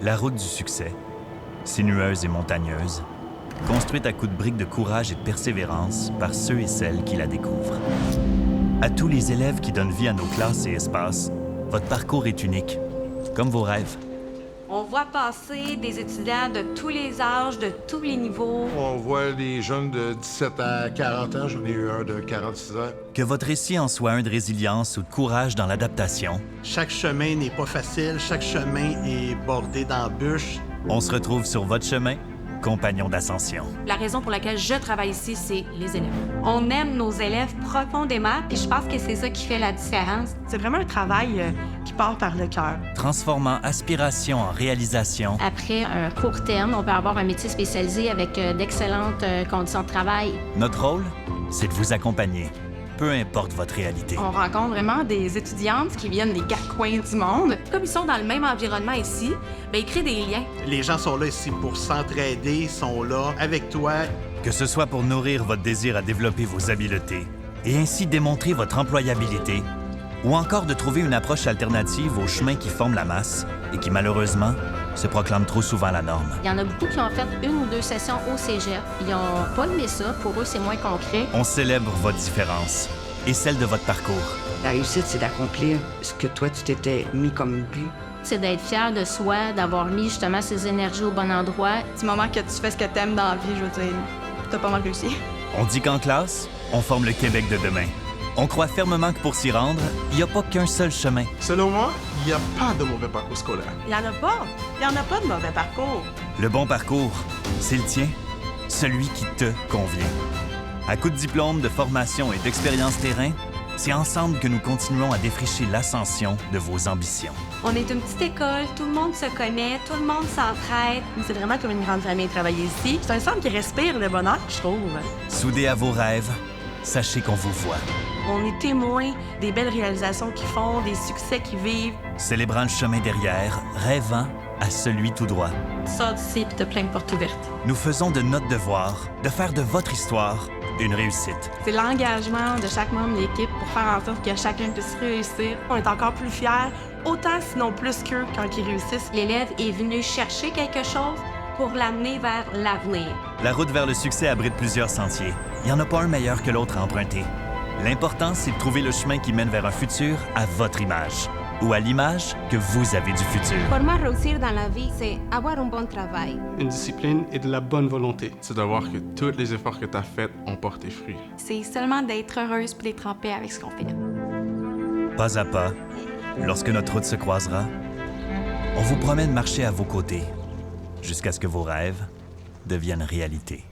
La route du succès, sinueuse et montagneuse, construite à coups de briques de courage et de persévérance par ceux et celles qui la découvrent. À tous les élèves qui donnent vie à nos classes et espaces, votre parcours est unique, comme vos rêves. On voit passer des étudiants de tous les âges, de tous les niveaux. On voit des jeunes de 17 à 40 ans, j'en ai eu un de 46 ans. Que votre récit en soit un de résilience ou de courage dans l'adaptation. Chaque chemin n'est pas facile, chaque chemin est bordé d'embûches. On se retrouve sur votre chemin, compagnon d'ascension. La raison pour laquelle je travaille ici, c'est les élèves. On aime nos élèves profondément, puis je pense que c'est ça qui fait la différence. C'est vraiment un travail qui part par le cœur. Transformant aspiration en réalisation. Après un court terme, on peut avoir un métier spécialisé avec d'excellentes conditions de travail. Notre rôle, c'est de vous accompagner, peu importe votre réalité. On rencontre vraiment des étudiantes qui viennent des quatre coins du monde. Comme ils sont dans le même environnement ici, bien, ils créent des liens. Les gens sont là ici pour s'entraider, sont là avec toi. Que ce soit pour nourrir votre désir à développer vos habiletés et ainsi démontrer votre employabilité, ou encore de trouver une approche alternative aux chemins qui forment la masse et qui, malheureusement, se proclament trop souvent la norme. Il y en a beaucoup qui ont fait 1 ou 2 sessions au cégep. Ils n'ont pas aimé ça. Pour eux, c'est moins concret. On célèbre votre différence et celle de votre parcours. La réussite, c'est d'accomplir ce que toi, tu t'étais mis comme but. C'est d'être fier de soi, d'avoir mis justement ses énergies au bon endroit. Du moment que tu fais ce que tu aimes dans la vie, je veux dire, t'as pas mal réussi. On dit qu'en classe, on forme le Québec de demain. On croit fermement que pour s'y rendre, il n'y a pas qu'un seul chemin. Selon moi, il n'y a pas de mauvais parcours scolaire. Il y en a pas. Il y en a pas de mauvais parcours. Le bon parcours, c'est le tien, celui qui te convient. À coups de diplôme, de formation et d'expérience terrain, c'est ensemble que nous continuons à défricher l'ascension de vos ambitions. On est une petite école, tout le monde se connaît, tout le monde s'entraide. C'est vraiment comme une grande famille travailler ici. C'est un centre qui respire le bonheur, je trouve. Soudés à vos rêves, sachez qu'on vous voit. On est témoins des belles réalisations qu'ils font, des succès qu'ils vivent. Célébrant le chemin derrière, rêvant à celui tout droit. Tu sors d'ici et t'as plein de portes ouvertes. Nous faisons de notre devoir de faire de votre histoire une réussite. C'est l'engagement de chaque membre de l'équipe pour faire en sorte que chacun puisse réussir. On est encore plus fiers, autant sinon plus qu'eux quand ils réussissent. L'élève est venu chercher quelque chose pour l'amener vers l'avenir. La route vers le succès abrite plusieurs sentiers. Il n'y en a pas un meilleur que l'autre à emprunter. L'important, c'est de trouver le chemin qui mène vers un futur à votre image, ou à l'image que vous avez du futur. Pour moi, réussir dans la vie, c'est avoir un bon travail. Une discipline et de la bonne volonté. C'est de voir que tous les efforts que tu as faits ont porté fruit. C'est seulement d'être heureuse et d'être en paix avec ce qu'on fait. Pas à pas, lorsque notre route se croisera, on vous promet de marcher à vos côtés, jusqu'à ce que vos rêves deviennent réalité.